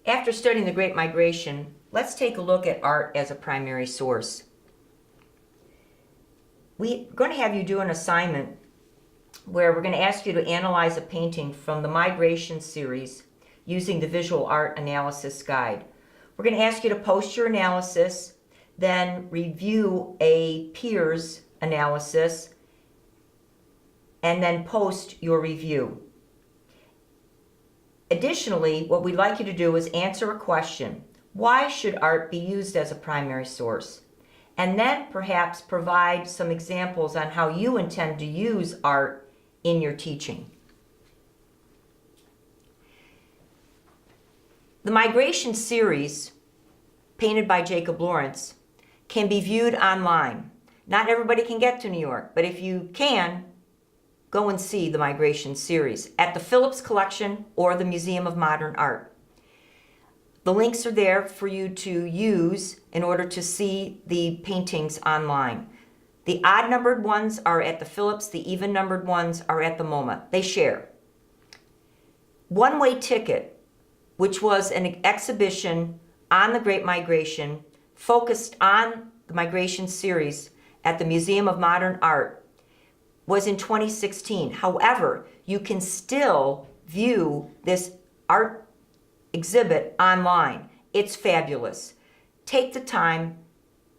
After studying the Great Migration, let's take a look at art as a primary source. We're going to have you do an assignment where we're going to ask you to analyze a painting from the Migration series using the Visual Art Analysis Guide. We're going to ask you to post your analysis, then review a peer's analysis, and then post your review. Additionally, what we'd like you to do is answer a question. Why should art be used as a primary source? And then perhaps provide some examples on how you intend to use art in your teaching. The Migration series, painted by Jacob Lawrence, can be viewed online. Not everybody can get to New York, but if you can, go and see the Migration series at the Phillips Collection or the Museum of Modern Art. The links are there for you to use in order to see the paintings online. The odd-numbered ones are at the Phillips, the even-numbered ones are at the MoMA. They share. One-Way Ticket, which was an exhibition on the Great Migration, focused on the Migration series at the Museum of Modern Art, was in 2016. However, you can still view this art exhibit online. It's fabulous. Take the time,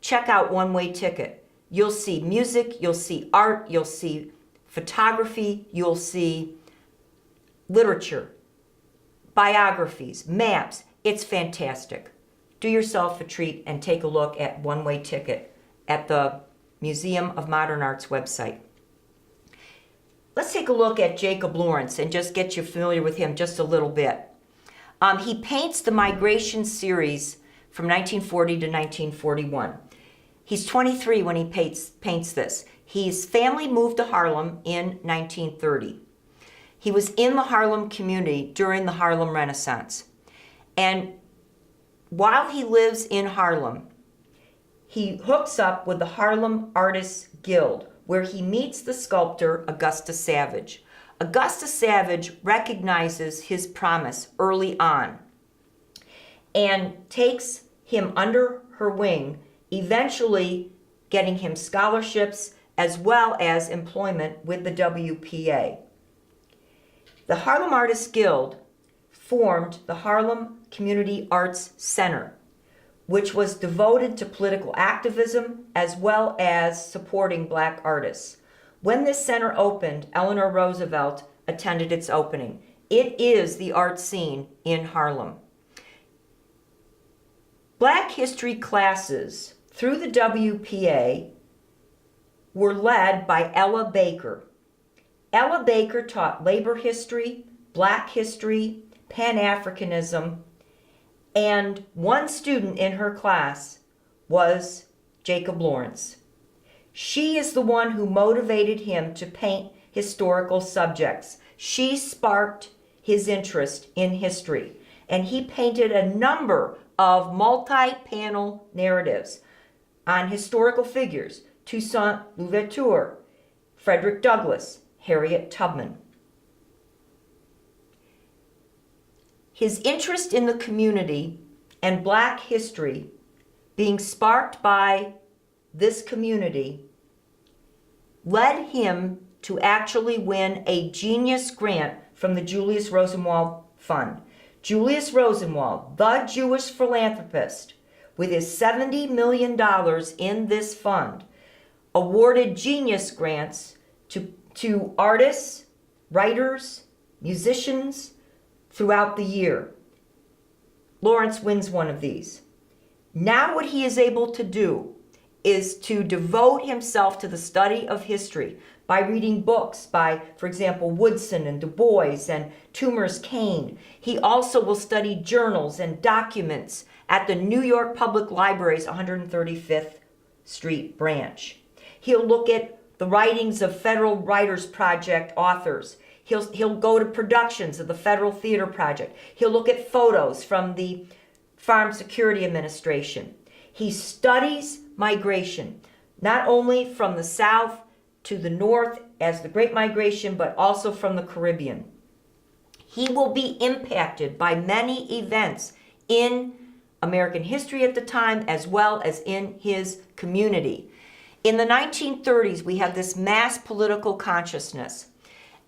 check out One-Way Ticket. You'll see music, you'll see art, you'll see photography, you'll see literature, biographies, maps. It's fantastic. Do yourself a treat and take a look at One-Way Ticket at the Museum of Modern Art's website. Let's take a look at Jacob Lawrence and just get you familiar with him just a little bit. He paints the Migration series from 1940 to 1941. He's 23 when he paints this. His family moved to Harlem in 1930. He was in the Harlem community during the Harlem Renaissance. And while he lives in Harlem, he hooks up with the Harlem Artists Guild, where he meets the sculptor Augusta Savage. Augusta Savage recognizes his promise early on and takes him under her wing, eventually getting him scholarships as well as employment with the WPA. The Harlem Artists Guild formed the Harlem Community Arts Center, which was devoted to political activism as well as supporting black artists. When this center opened, Eleanor Roosevelt attended its opening. It is the art scene in Harlem. Black history classes through the WPA were led by Ella Baker. Ella Baker taught labor history, black history, Pan-Africanism, and one student in her class was Jacob Lawrence. She is the one who motivated him to paint historical subjects. She sparked his interest in history, and he painted a number of multi-panel narratives on historical figures: Toussaint Louverture, Frederick Douglass, Harriet Tubman. His interest in the community and black history being sparked by this community led him to actually win a Genius Grant from the Julius Rosenwald Fund. Julius Rosenwald, the Jewish philanthropist, with his $70 million in this fund, awarded Genius Grants to artists, writers, musicians throughout the year. Lawrence wins one of these. Now what he is able to do is to devote himself to the study of history by reading books by, for example, Woodson and Du Bois and Toomer's Kane. He also will study journals and documents at the New York Public Library's 135th Street branch. He'll look at the writings of Federal Writers Project authors. He'll go to productions of the Federal Theater Project. He'll look at photos from the Farm Security Administration. He studies migration, not only from the South to the North as the Great Migration, but also from the Caribbean. He will be impacted by many events in American history at the time, as well as in his community. In the 1930s, we have this mass political consciousness.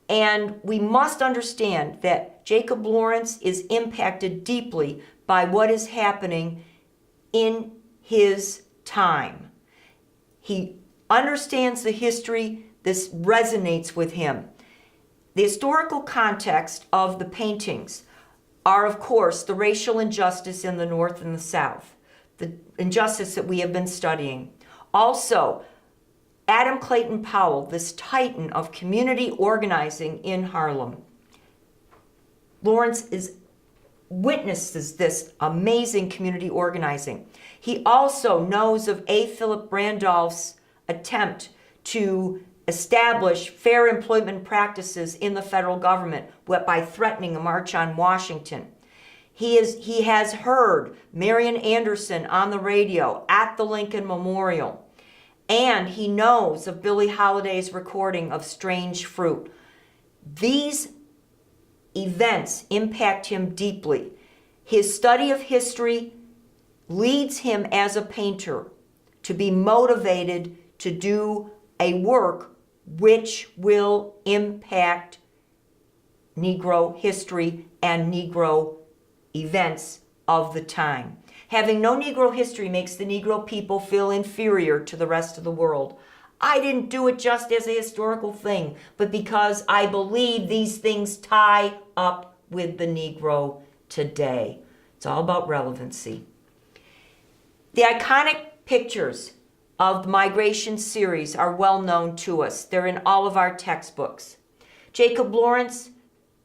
And we must understand that Jacob Lawrence is impacted deeply by what is happening in his time. He understands the history. This resonates with him. The historical context of the paintings are, of course, the racial injustice in the North and the South, the injustice that we have been studying. Also, Adam Clayton Powell, this titan of community organizing in Harlem. Lawrence witnesses this amazing community organizing. He also knows of A. Philip Randolph's attempt to establish fair employment practices in the federal government by threatening a march on Washington. He has heard Marian Anderson on the radio at the Lincoln Memorial. And he knows of Billie Holiday's recording of Strange Fruit. These events impact him deeply. His study of history leads him as a painter to be motivated to do a work which will impact Negro history and Negro events of the time. Having no Negro history makes the Negro people feel inferior to the rest of the world. I didn't do it just as a historical thing, but because I believe these things tie up with the Negro today. It's all about relevancy. The iconic pictures of the migration series are well known to us. They're in all of our textbooks. Jacob Lawrence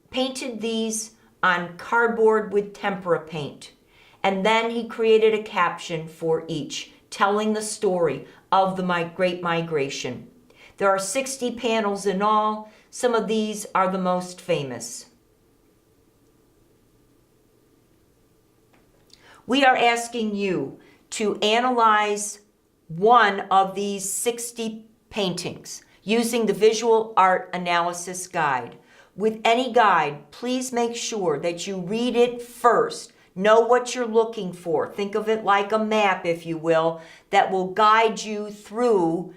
painted these on cardboard with tempera paint. And then he created a caption for each, telling the story of the Great Migration. There are 60 panels in all. Some of these are the most famous. We are asking you to analyze one of these 60 paintings using the Visual Art Analysis Guide. With any guide, please make sure that you read it first. Know what you're looking for. Think of it like a map, if you will, that will guide you through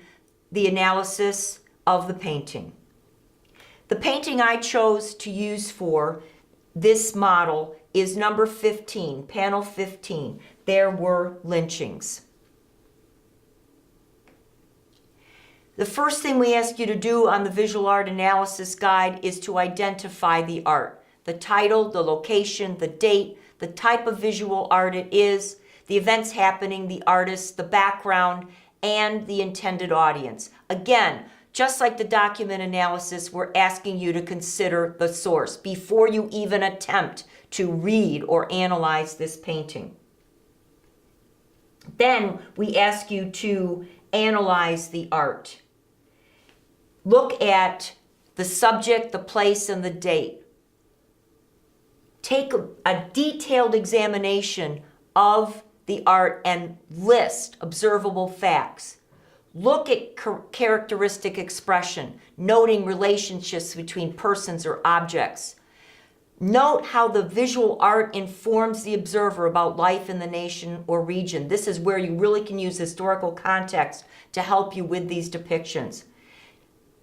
the analysis of the painting. The painting I chose to use for this model is number 15, panel 15. There were lynchings. The first thing we ask you to do on the Visual Art Analysis Guide is to identify the art. The title, the location, the date, the type of visual art it is, the events happening, the artist, the background, and the intended audience. Again, just like the document analysis, we're asking you to consider the source before you even attempt to read or analyze this painting. Then we ask you to analyze the art. Look at the subject, the place, and the date. Take a detailed examination of the art and list observable facts. Look at characteristic expression, noting relationships between persons or objects. Note how the visual art informs the observer about life in the nation or region. This is where you really can use historical context to help you with these depictions.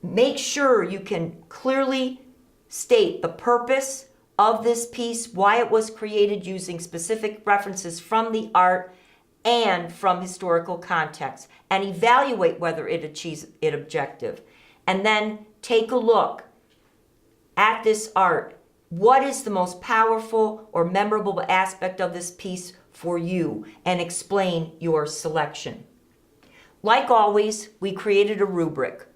Make sure you can clearly state the purpose of this piece, why it was created using specific references from the art and from historical context, and evaluate whether it achieves its objective. And then take a look at this art. What is the most powerful or memorable aspect of this piece for you, and explain your selection. Like always, we created a rubric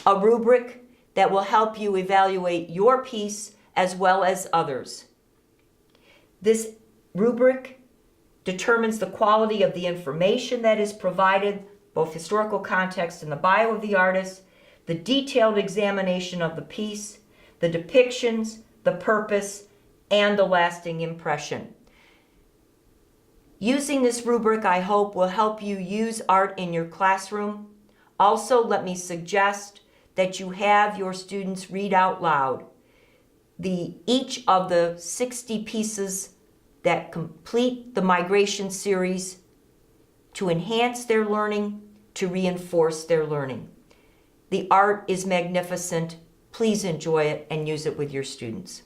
that will help you evaluate your piece as well as others. This rubric determines the quality of the information that is provided, both historical context and the bio of the artist, the detailed examination of the piece, the depictions, the purpose, and the lasting impression. Using this rubric, I hope, will help you use art in your classroom. Also, let me suggest that you have your students read out loud each of the 60 pieces that complete the migration series to enhance their learning, to reinforce their learning. The art is magnificent. Please enjoy it and use it with your students.